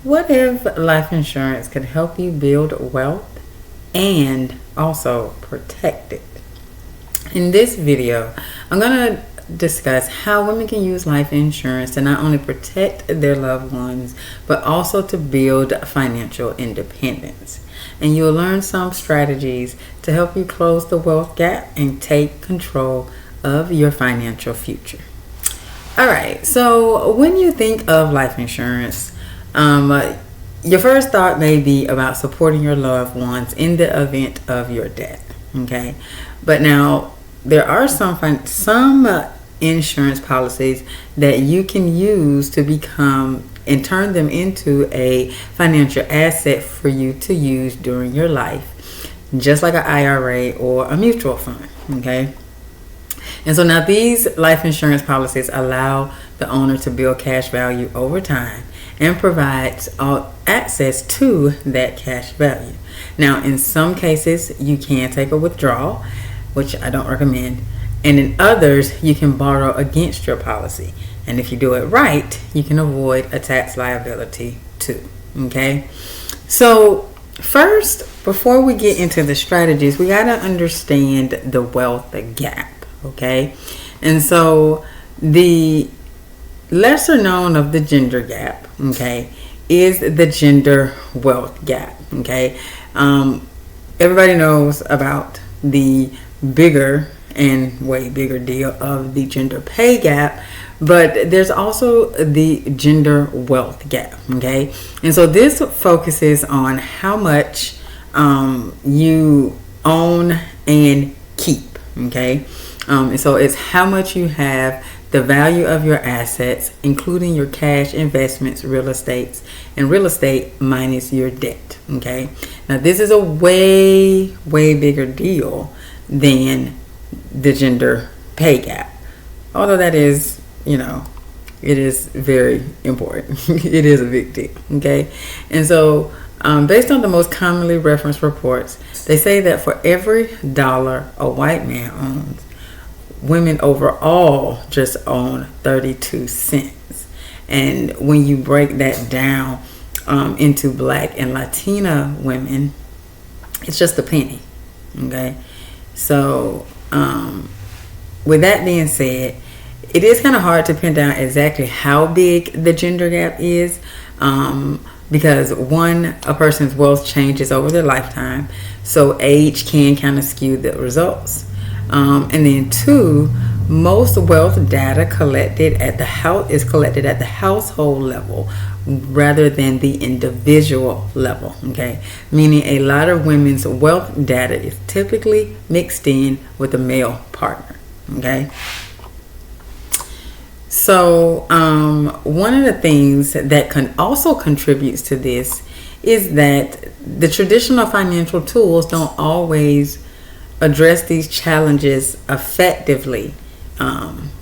What if life insurance could help you build wealth and also protect it? In this video, I'm going to discuss how women can use life insurance to not only protect their loved ones, but also to build financial independence. And you'll learn some strategies to help you close the wealth gap and take control of your financial future. All right, so when you think of life insurance, your first thought may be about supporting your loved ones in the event of your death. Okay, but now there are some insurance policies that you can use to become and turn them into a financial asset for you to use during your life, just like an IRA or a mutual fund. Okay. And so now these life insurance policies allow the owner to build cash value over time and provides access to that cash value. Now, in some cases, you can take a withdrawal, which I don't recommend. And in others, you can borrow against your policy. And if you do it right, you can avoid a tax liability too. Okay? So first, before we get into the strategies, we got to understand the wealth gap. Okay, and so the lesser known of the gender gap, okay, is the gender wealth gap. Okay, everybody knows about the bigger and way bigger deal of the gender pay gap, but there's also the gender wealth gap. Okay, and so this focuses on how much you own and keep. Okay. And so it's how much you have, the value of your assets, including your cash, investments, real estate minus your debt. Okay. Now this is a way bigger deal than the gender pay gap. Although that is, it is very important. It is a big deal. Okay. And so based on the most commonly referenced reports, they say that for every dollar a white man owns, women overall just own 32 cents. And when you break that down into Black and Latina women, it's just a penny. Okay, so with that being said, it is kind of hard to pin down exactly how big the gender gap is, because one, a person's wealth changes over their lifetime, so age can kind of skew the results. And then two, most wealth data is collected at the household level rather than the individual level. Okay, meaning a lot of women's wealth data is typically mixed in with a male partner. Okay, so one of the things that also contributes to this is that the traditional financial tools don't always address these challenges effectively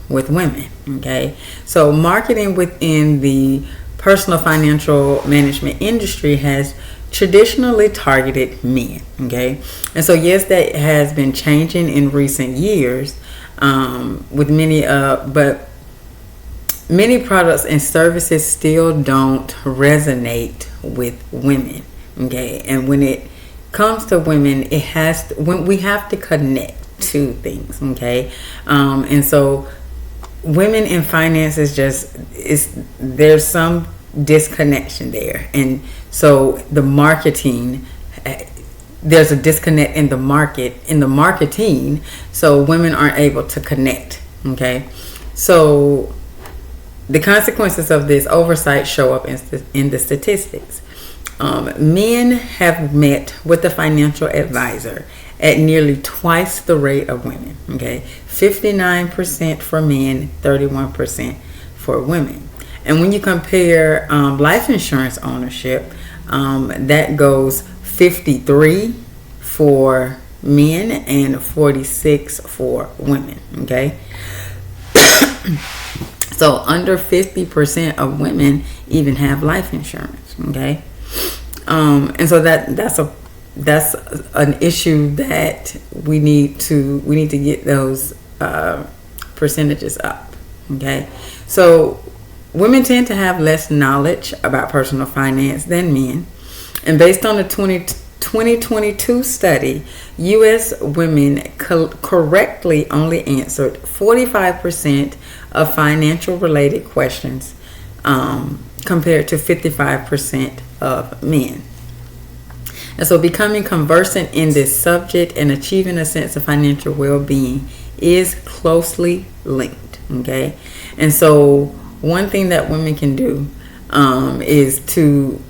with women. Okay, so marketing within the personal financial management industry has traditionally targeted men. Okay, and so yes, that has been changing in recent years with but many products and services still don't resonate with women. Okay, and when it comes to women, we have to connect to things. Okay, and so women in finance there's some disconnection there, and so the marketing, there's a disconnect in the marketing, so women aren't able to connect. Okay, so the consequences of this oversight show up in the statistics. Men have met with a financial advisor at nearly twice the rate of women. Okay, 59% for men, 31% for women. And when you compare life insurance ownership, that goes 53 for men and 46 for women. Okay, so under 50% of women even have life insurance. Okay. And so that's an issue that we need to get those percentages up. Okay, so women tend to have less knowledge about personal finance than men. And based on the 2022 study, U.S. women correctly only answered 45% of financial related questions, compared to 55% of men. And so becoming conversant in this subject and achieving a sense of financial well-being is closely linked. Okay. And so one thing that women can do is to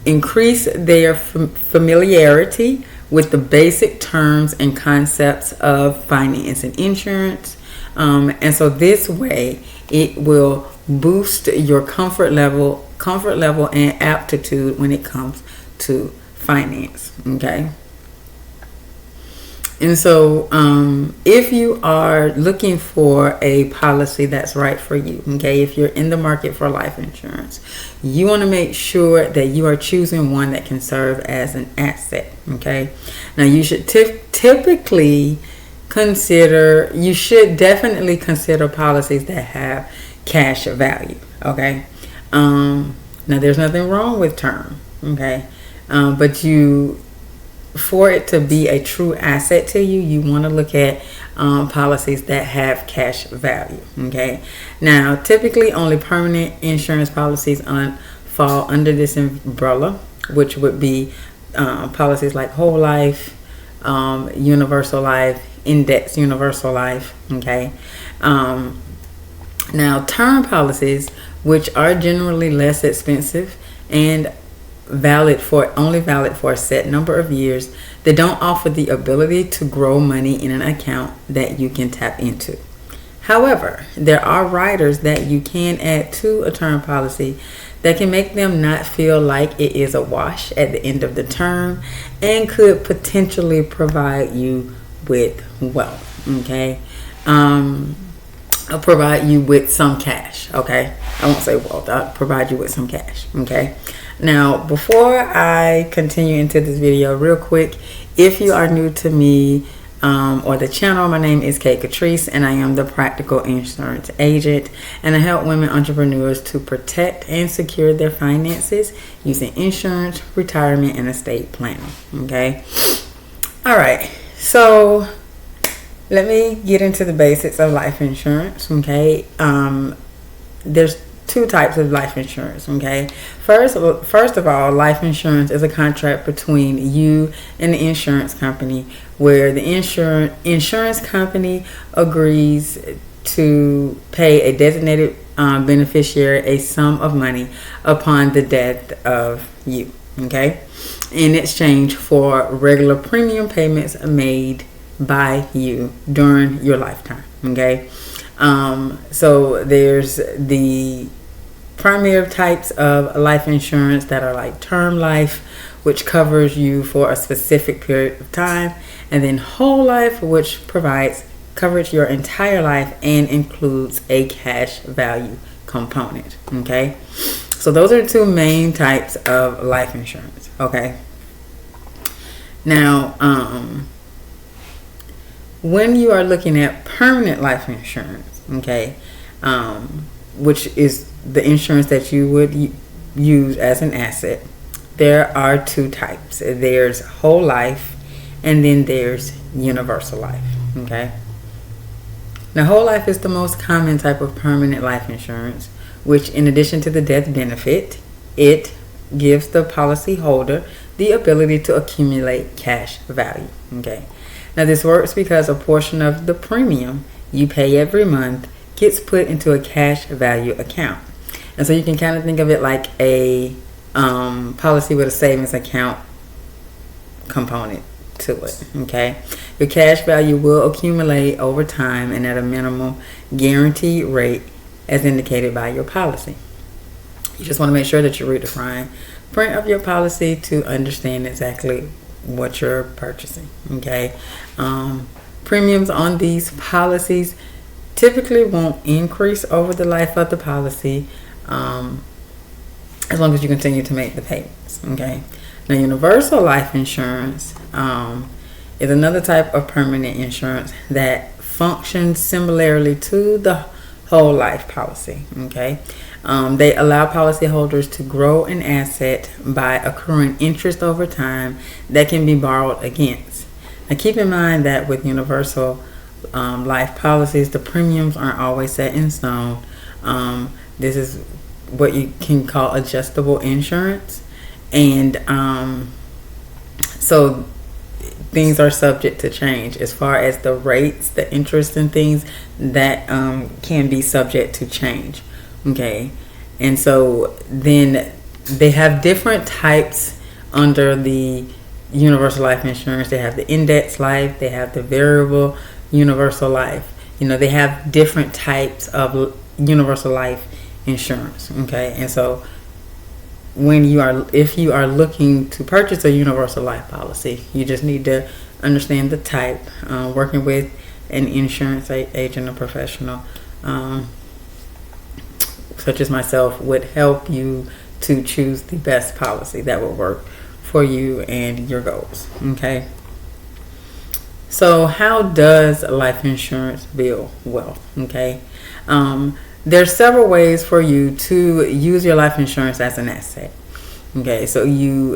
increase their familiarity with the basic terms and concepts of finance and insurance. And so this way it will boost your comfort level and aptitude when it comes to finance. Okay. And so if you are looking for a policy that's right for you, okay, if you're in the market for life insurance, you want to make sure that you are choosing one that can serve as an asset. Okay. Now you should definitely consider policies that have cash value. Okay. Now there's nothing wrong with term. Okay. But for it to be a true asset to you, you want to look at policies that have cash value. Okay. Now, typically, only permanent insurance policies fall under this umbrella, which would be policies like whole life, universal life, index universal life. Okay. Now, term policies, which are generally less expensive and only valid for a set number of years, they don't offer the ability to grow money in an account that you can tap into. However, there are riders that you can add to a term policy that can make them not feel like it is a wash at the end of the term and could potentially provide you with wealth. Okay. I'll provide you with some cash. Okay. I won't say wealth. I'll provide you with some cash. Okay. Now, before I continue into this video, real quick, if you are new to me or the channel, my name is Katrice, and I am the Practical Insurance Agent, and I help women entrepreneurs to protect and secure their finances using insurance, retirement, and estate planning. Okay. All right. So let me get into the basics of life insurance. Okay. There's two types of life insurance. Okay. First of all, life insurance is a contract between you and the insurance company, where the insurance company agrees to pay a designated beneficiary a sum of money upon the death of you. Okay. In exchange for regular premium payments made by you during your lifetime. Okay. So there's the primary types of life insurance that are like term life, which covers you for a specific period of time, and then whole life, which provides coverage your entire life and includes a cash value component. Okay. So those are the two main types of life insurance. Okay. Now, when you are looking at permanent life insurance, okay, which is the insurance that you would use as an asset, there are two types. There's whole life, and then there's universal life. Okay. Now, whole life is the most common type of permanent life insurance, which, in addition to the death benefit, it gives the policy holder the ability to accumulate cash value. Okay. Now, this works because a portion of the premium you pay every month gets put into a cash value account. And so you can kind of think of it like a policy with a savings account component to it. Okay. Your cash value will accumulate over time and at a minimum guaranteed rate as indicated by your policy. You just want to make sure that you read the fine print of your policy to understand exactly what you're purchasing. Okay. Premiums on these policies typically won't increase over the life of the policy, as long as you continue to make the payments. Okay. Now, universal life insurance is another type of permanent insurance that functions similarly to the whole life policy. Okay. They allow policyholders to grow an asset by accruing interest over time that can be borrowed against. Now, keep in mind that with universal life policies, the premiums aren't always set in stone. This is what you can call adjustable insurance, and so things are subject to change as far as the rates, the interest, and things that can be subject to change. Okay, and so then they have different types under the universal life insurance. They have the index life, they have the variable universal life. They have different types of universal life insurance. Okay, and so if you are looking to purchase a universal life policy, you just need to understand the type. Working with an insurance agent or professional such as myself would help you to choose the best policy that will work for you and your goals. Okay, so how does life insurance build wealth? Okay, there's several ways for you to use your life insurance as an asset. Okay, so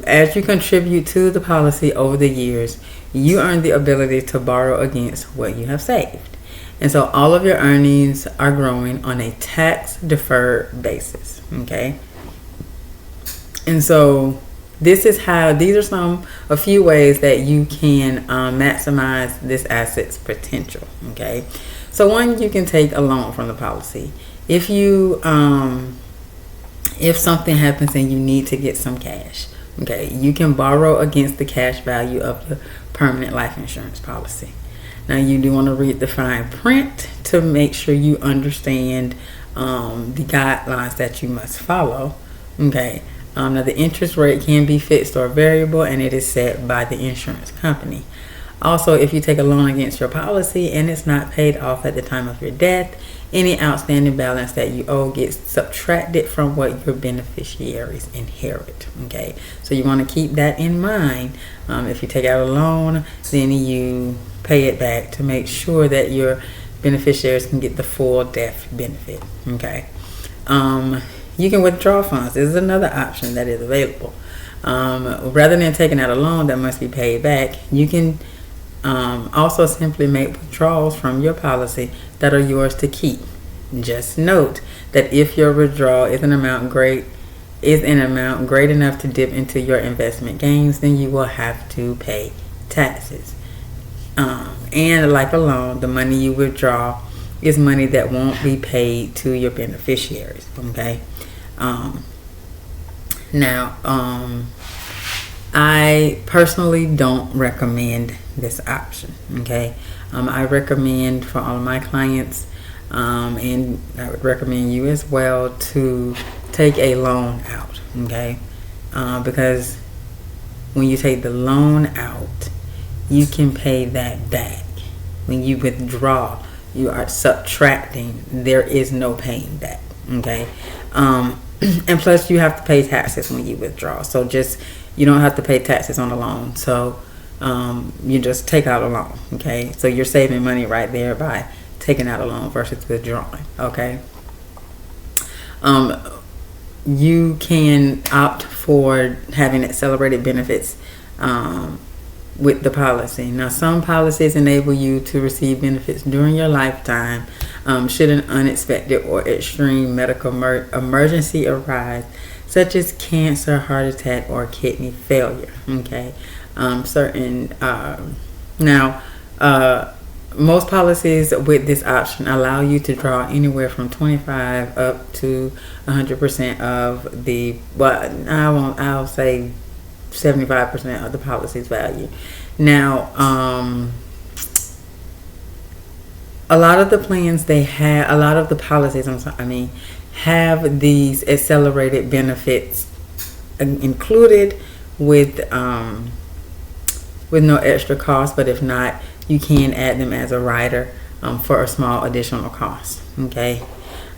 as you contribute to the policy over the years, you earn the ability to borrow against what you have saved. And so all of your earnings are growing on a tax deferred basis. Okay, and so these are a few ways that you can maximize this asset's potential. Okay, so one, you can take a loan from the policy. If something happens and you need to get some cash, okay, you can borrow against the cash value of the permanent life insurance policy. Now, you do want to read the fine print to make sure you understand the guidelines that you must follow. Okay, now the interest rate can be fixed or variable, and it is set by the insurance company. Also, if you take a loan against your policy and it's not paid off at the time of your death, any outstanding balance that you owe gets subtracted from what your beneficiaries inherit. Okay, so you want to keep that in mind. If you take out a loan, then you pay it back to make sure that your beneficiaries can get the full death benefit. Okay, you can withdraw funds. This is another option that is available. Rather than taking out a loan that must be paid back, you can also simply make withdrawals from your policy that are yours to keep. Just note that if your withdrawal is an amount great enough to dip into your investment gains, then you will have to pay taxes. And like a loan, the money you withdraw is money that won't be paid to your beneficiaries. Okay. Now, I personally don't recommend this option. Okay, I recommend for all of my clients, and I would recommend you as well, to take a loan out. Okay, because when you take the loan out, you can pay that back. When you withdraw, you are subtracting. There is no paying back. Okay, and plus you have to pay taxes when you withdraw. So you don't have to pay taxes on the loan. So you just take out a loan. Okay, so you're saving money right there by taking out a loan versus withdrawing. Okay, you can opt for having accelerated benefits with the policy. Now, some policies enable you to receive benefits during your lifetime should an unexpected or extreme medical emergency arise, such as cancer, heart attack, or kidney failure. Okay, most policies with this option allow you to draw anywhere from 25 up to 100% of the, I'll say 75% of the policy's value. Now, a lot of the plans have these accelerated benefits included with no extra cost, but if not, you can add them as a rider for a small additional cost. Okay,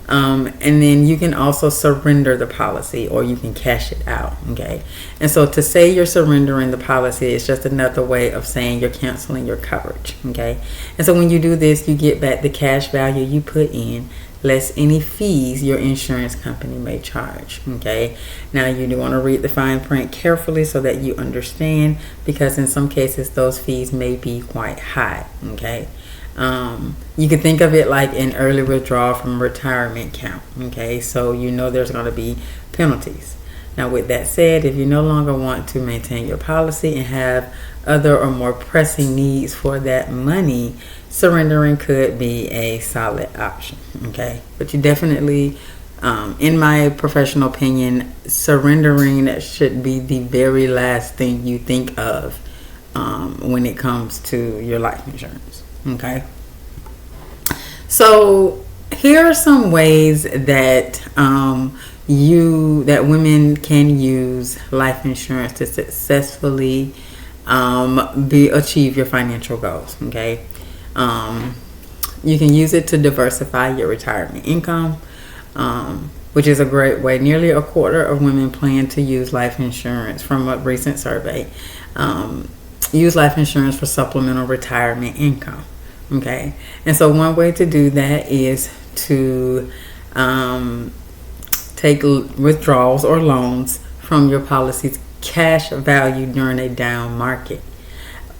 and then you can also surrender the policy, or you can cash it out. Okay, and so to say you're surrendering the policy is just another way of saying you're canceling your coverage. Okay, and so when you do this, you get back the cash value you put in less any fees your insurance company may charge. Okay, now you do want to read the fine print carefully so that you understand, because in some cases those fees may be quite high. Okay, you can think of it like an early withdrawal from a retirement account. Okay, so you know there's going to be penalties. Now, with that said, if you no longer want to maintain your policy and have other or more pressing needs for that money, surrendering could be a solid option. Okay, but you definitely, in my professional opinion, surrendering should be the very last thing you think of when it comes to your life insurance. Okay, so here are some ways that that women can use life insurance to successfully achieve your financial goals. Okay, you can use it to diversify your retirement income, which is a great way. Nearly a quarter of women plan to use life insurance from a recent survey. Use life insurance for supplemental retirement income. Okay, and so one way to do that is to take withdrawals or loans from your policy's cash value during a down market,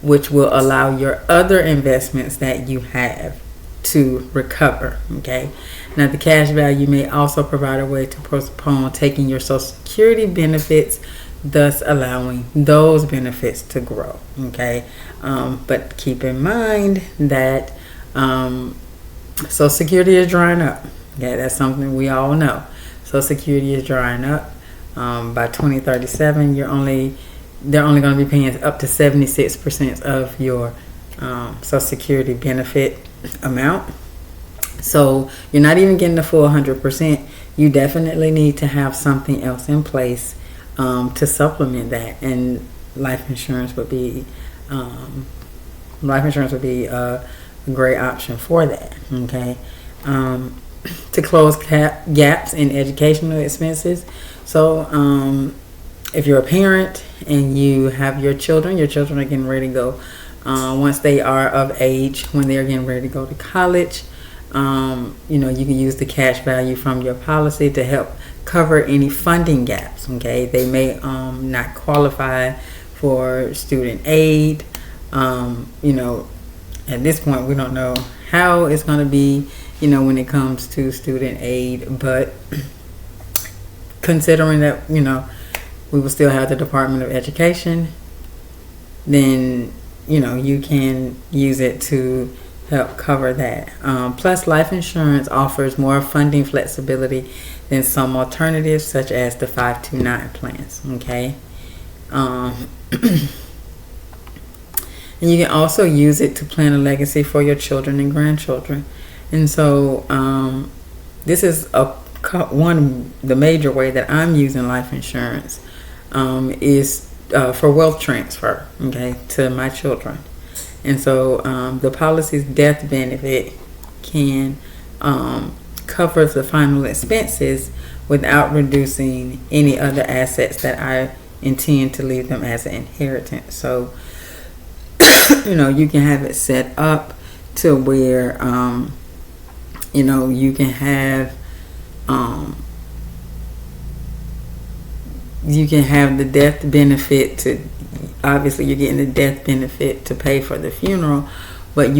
which will allow your other investments that you have to recover. Okay, now the cash value may also provide a way to postpone taking your Social Security benefits, thus allowing those benefits to grow. Okay, but keep in mind that Social Security is drying up. Okay, that's something we all know. Social Security is drying up. By 2037, they're only going to be paying up to 76% of your Social Security benefit amount. So you're not even getting the full 100%. You definitely need to have something else in place to supplement that, and life insurance would be a great option for that. Okay. To close gaps in educational expenses. So if you're a parent and you have your children are getting ready to go, once they are of age, when they're getting ready to go to college, you can use the cash value from your policy to help cover any funding gaps. Okay, they may not qualify for student aid. At this point we don't know how it's going to be, when it comes to student aid, but considering that, we will still have the Department of Education, then, you can use it to help cover that. Plus, life insurance offers more funding flexibility than some alternatives, such as the 529 plans. Okay. And you can also use it to plan a legacy for your children and grandchildren. And so this is the major way that I'm using life insurance is for wealth transfer, okay, to my children. And so the policy's death benefit can cover the final expenses without reducing any other assets that I intend to leave them as an inheritance. So you can have it set up to where you can have the death benefit to, obviously you're getting the death benefit to pay for the funeral, but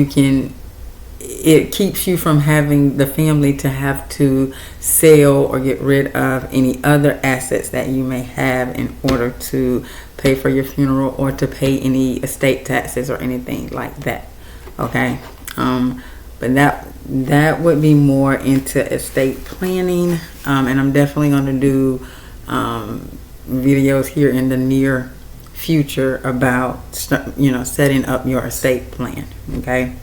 it keeps you from having the family to have to sell or get rid of any other assets that you may have in order to pay for your funeral or to pay any estate taxes or anything like that. Okay, but that would be more into estate planning, and I'm definitely going to do videos here in the near future about setting up your estate plan. Okay.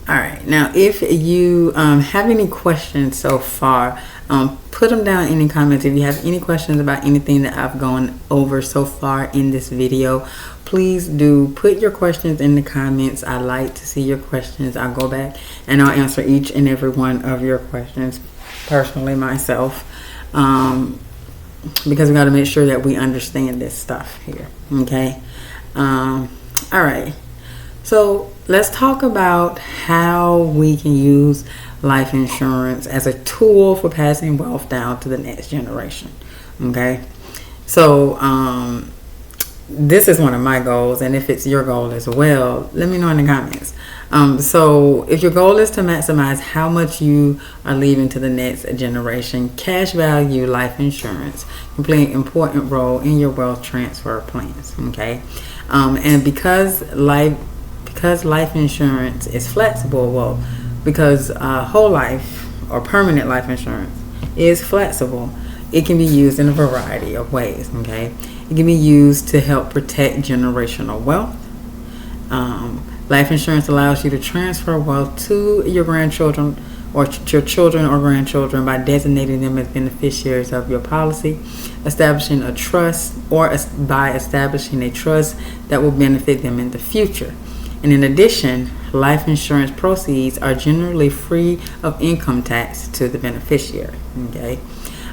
All right. Now, if you have any questions so far, put them down in the comments. If you have any questions about anything that I've gone over so far in this video, please do put your questions in the comments. I like to see your questions. I'll go back and I'll answer each and every one of your questions personally myself, because we got to make sure that we understand this stuff here. Okay. All right. So let's talk about how we can use life insurance as a tool for passing wealth down to the next generation. Okay. So this is one of my goals, and if it's your goal as well, let me know in the comments. So if your goal is to maximize how much you are leaving to the next generation, cash value life insurance can play an important role in your wealth transfer plans. Okay. And because life insurance is flexible, because whole life or permanent life insurance is flexible, it can be used in a variety of ways. Okay, it can be used to help protect generational wealth. Life insurance allows you to transfer wealth to your grandchildren or your children or grandchildren by designating them as beneficiaries of your policy, establishing a trust, or by establishing a trust that will benefit them in the future. And in addition, life insurance proceeds are generally free of income tax to the beneficiary. Okay,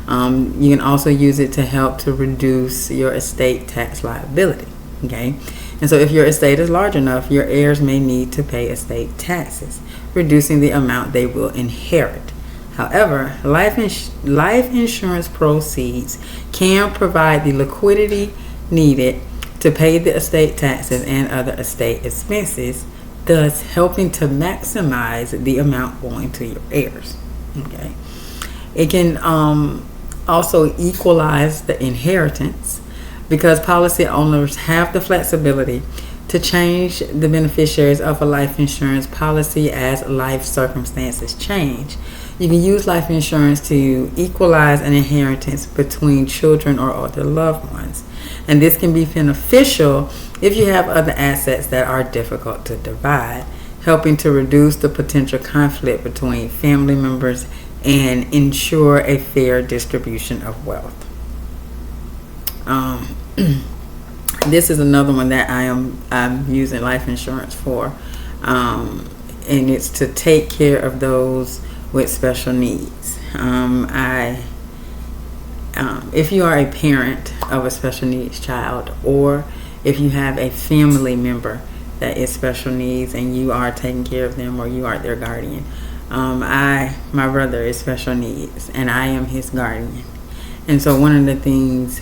you can also use it to help to reduce your estate tax liability. Okay, and so if your estate is large enough, your heirs may need to pay estate taxes, reducing the amount they will inherit. However, life insurance proceeds can provide the liquidity needed to pay the estate taxes and other estate expenses, thus helping to maximize the amount going to your heirs. Okay, it can also equalize the inheritance, because policy owners have the flexibility to change the beneficiaries of a life insurance policy as life circumstances change. You can use life insurance to equalize an inheritance between children or other loved ones. And this can be beneficial if you have other assets that are difficult to divide, helping to reduce the potential conflict between family members and ensure a fair distribution of wealth. This is another one that I'm using life insurance for, and it's to take care of those with special needs. If you are a parent of a special needs child, or if you have a family member that is special needs and you are taking care of them, or you are their guardian. My brother is special needs and I am his guardian. And so one of the things,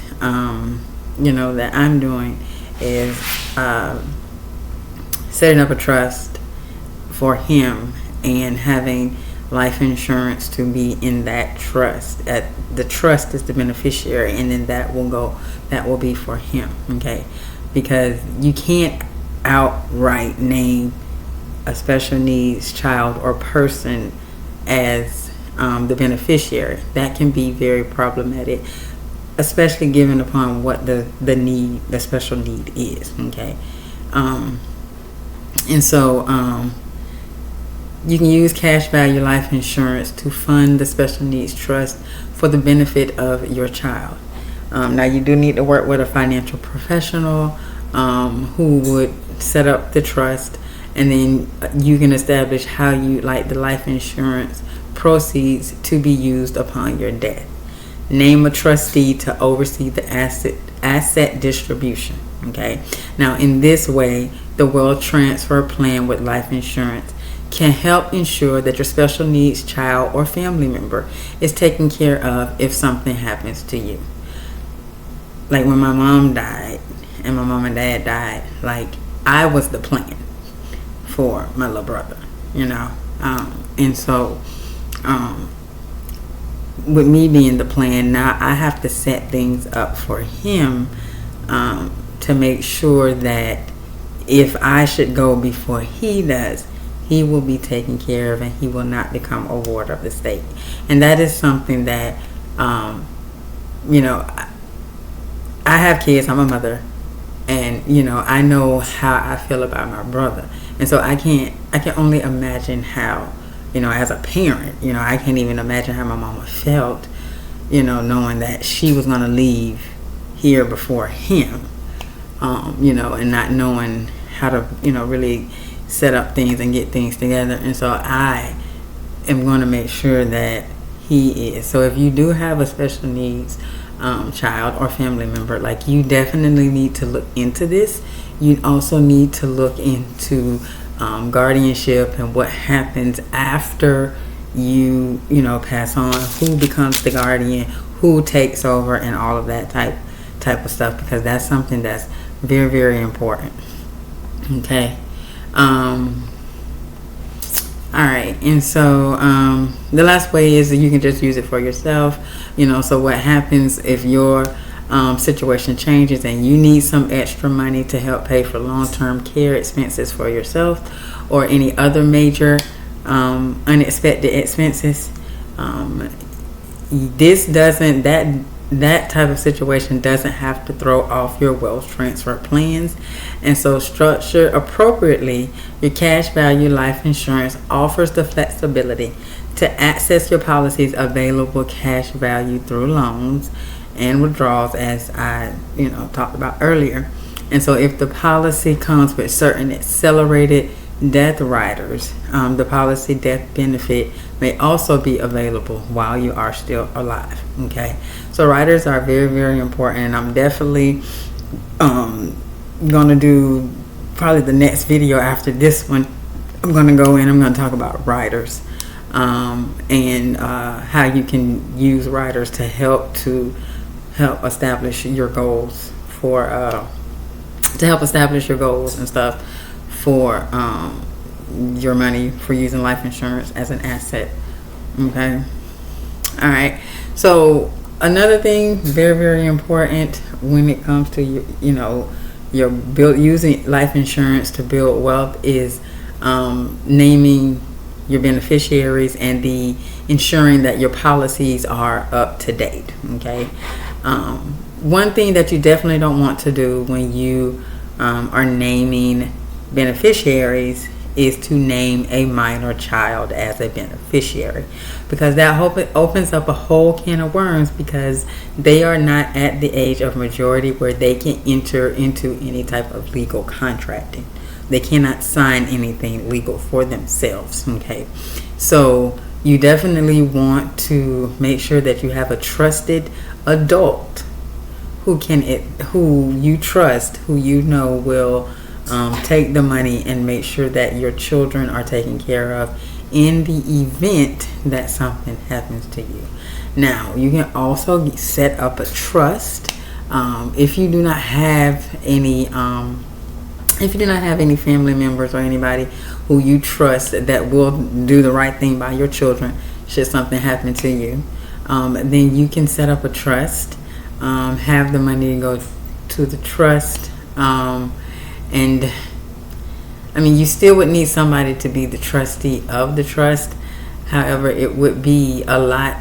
that I'm doing is setting up a trust for him and having life insurance to be in that trust. The trust is the beneficiary, and then that will be for him. Okay, because you can't outright name a special needs child or person as the beneficiary. That can be very problematic, especially given upon what the special need is. Okay, and so you can use cash value life insurance to fund the special needs trust for the benefit of your child. Now you do need to work with a financial professional who would set up the trust, and then you can establish how you like the life insurance proceeds to be used upon your death. Name a trustee to oversee the asset distribution. Okay. Now in this way, the wealth transfer plan with life insurance can help ensure that your special needs child or family member is taken care of if something happens to you. Like when my mom died and my mom and dad died, like I was the plan for my little brother, and so with me being the plan, now I have to set things up for him to make sure that if I should go before he does, he will be taken care of and he will not become a ward of the state. And that is something that I have kids, I'm a mother, and I know how I feel about my brother. And so I can only imagine how, as a parent, I can't even imagine how my mama felt, knowing that she was going to leave here before him, and not knowing how to, really set up things and get things together. And so I am going to make sure that he is. So if you do have a special needs child or family member. Like, you definitely need to look into this. You also need to look into guardianship and what happens after you pass on, who becomes the guardian, who takes over, and all of that type of stuff, because that's something that's very, very important. Okay. All right, and so the last way is that you can just use it for yourself. So what happens if your situation changes and you need some extra money to help pay for long-term care expenses for yourself or any other major unexpected expenses? That type of situation doesn't have to throw off your wealth transfer plans. And so, structured appropriately, your cash value life insurance offers the flexibility to access your policy's available cash value through loans and withdrawals, as I talked about earlier. And so if the policy comes with certain accelerated death riders, the policy death benefit may also be available while you are still alive. Okay, so riders are very, very important, and I'm definitely gonna do probably the next video after this one. I'm gonna go in, I'm gonna talk about riders, and how you can use riders to help establish your goals and stuff for your money, for using life insurance as an asset. Okay. All right. So another thing, very, very important when it comes to using life insurance to build wealth is naming your beneficiaries and ensuring that your policies are up to date. Okay. One thing that you definitely don't want to do when you are naming beneficiaries is to name a minor child as a beneficiary, because that opens up a whole can of worms, because they are not at the age of majority where they can enter into any type of legal contracting. They cannot sign anything legal for themselves. Okay, so you definitely want to make sure that you have a trusted adult who you trust, who will take the money and make sure that your children are taken care of in the event that something happens to you. Now, you can also set up a trust if you do not have any family members or anybody who you trust that will do the right thing by your children should something happen to you. Then you can set up a trust, have the money go to the trust, and you still would need somebody to be the trustee of the trust. However, it would be a lot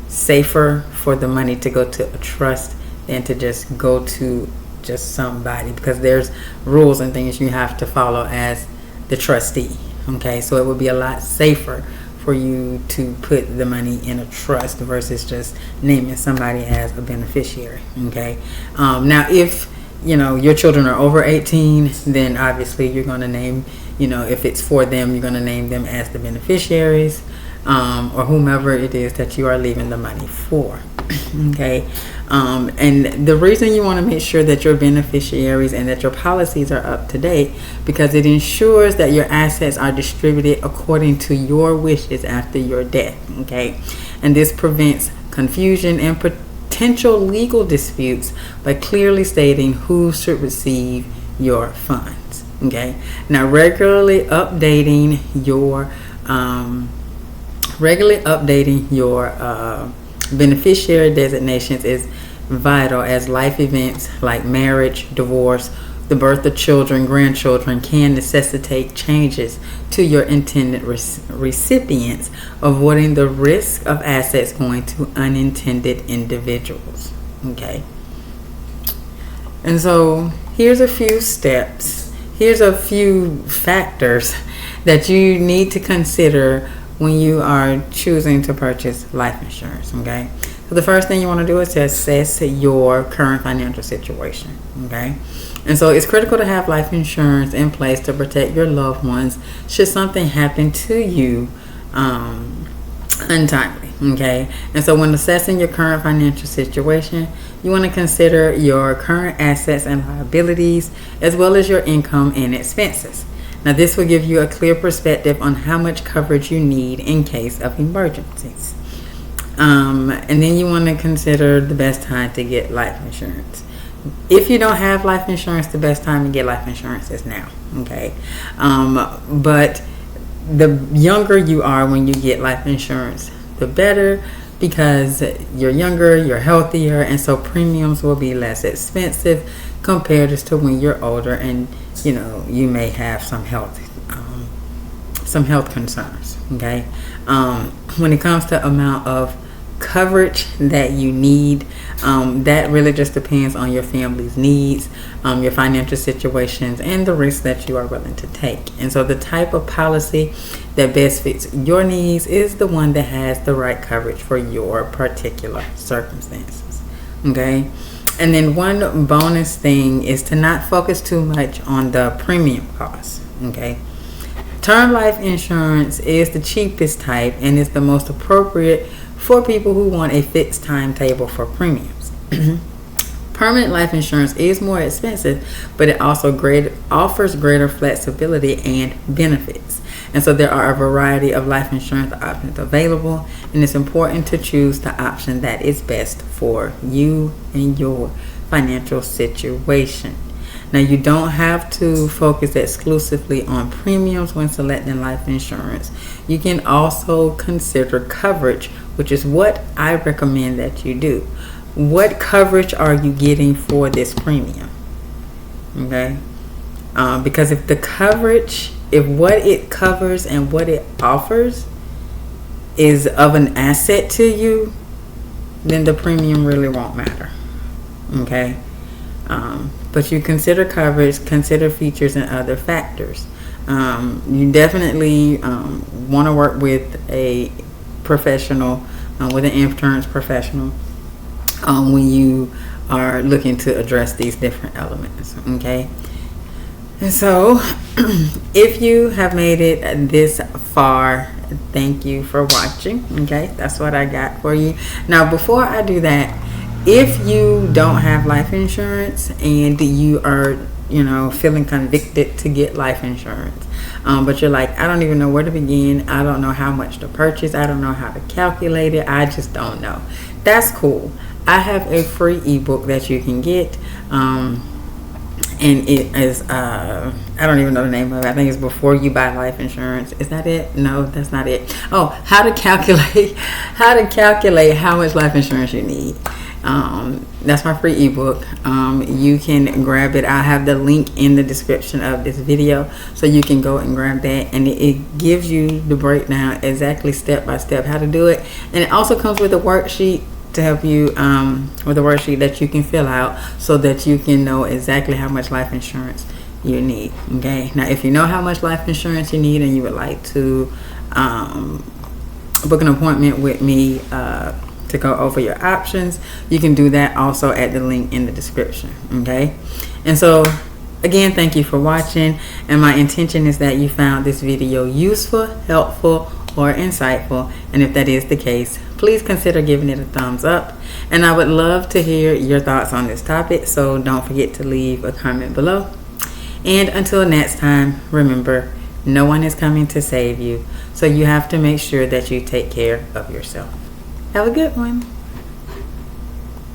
safer for the money to go to a trust than to just go to just somebody, because there's rules and things you have to follow as the trustee. Okay, so it would be a lot safer for you to put the money in a trust versus just naming somebody as a beneficiary. Okay, now if your children are over 18, then obviously you're going to name, if it's for them, you're going to name them as the beneficiaries, or whomever it is that you are leaving the money for. Okay, and the reason you want to make sure that your beneficiaries and that your policies are up to date, because it ensures that your assets are distributed according to your wishes after your death. Okay, and this prevents confusion and potential legal disputes by clearly stating who should receive your funds. Okay, now regularly updating your beneficiary designations is vital, as life events like marriage, divorce, the birth of children, grandchildren can necessitate changes to your intended recipients, avoiding the risk of assets going to unintended individuals. Okay, and so here's a few steps, here's a few factors that you need to consider when you are choosing to purchase life insurance. Okay, so the first thing you want to do is to assess your current financial situation. Okay, and so it's critical to have life insurance in place to protect your loved ones should something happen to you untimely. Okay, and so when assessing your current financial situation, you want to consider your current assets and liabilities, as well as your income and expenses. Now, this will give you a clear perspective on how much coverage you need in case of emergencies. And then you want to consider the best time to get life insurance. If you don't have life insurance, the best time to get life insurance is now. Okay, but the younger you are when you get life insurance, the better, because you're younger, you're healthier, and so premiums will be less expensive compared to when you're older and you may have some health concerns. Okay, when it comes to amount of coverage that you need, that really just depends on your family's needs, your financial situations, and the risks that you are willing to take. And so the type of policy that best fits your needs is the one that has the right coverage for your particular circumstances. Okay, and then one bonus thing is to not focus too much on the premium costs. Okay, term life insurance is the cheapest type and is the most appropriate for people who want a fixed timetable for premiums. Permanent life insurance is more expensive, but it also offers greater flexibility and benefits. And so there are a variety of life insurance options available, and it's important to choose the option that is best for you and your financial situation. Now, you don't have to focus exclusively on premiums when selecting life insurance. You can also consider coverage, which is what I recommend that you do. What coverage are you getting for this premium? Okay, because if what it covers and what it offers is of an asset to you, then the premium really won't matter. Okay, but you consider coverage, consider features, and other factors. You definitely want to work with a professional, with an insurance professional, when you are looking to address these different elements. Okay, and so if you have made it this far, thank you for watching. Okay, that's what I got for you. Now, before I do that, if you don't have life insurance and you are feeling convicted to get life insurance, but you're like, I don't even know where to begin, I don't know how much to purchase, I don't know how to calculate it, I just don't know, that's cool. I have a free ebook that you can get, and it is I don't even know the name of it. I think it's Before You Buy Life Insurance. Is that it? No, that's not it. Oh, how to calculate how much life insurance you need. That's my free ebook. You can grab it. I have the link in the description of this video, so you can go and grab that, and it gives you the breakdown exactly step by step how to do it. And it also comes with a worksheet to help you with a worksheet that you can fill out so that you can know exactly how much life insurance you need. Okay, now if you know how much life insurance you need and you would like to book an appointment with me to go over your options, you can do that also at the link in the description. Okay, and so again, thank you for watching, and my intention is that you found this video useful, helpful, or insightful, and if that is the case, please consider giving it a thumbs up, and I would love to hear your thoughts on this topic, so don't forget to leave a comment below. And until next time, remember, no one is coming to save you, so you have to make sure that you take care of yourself. Have a good one.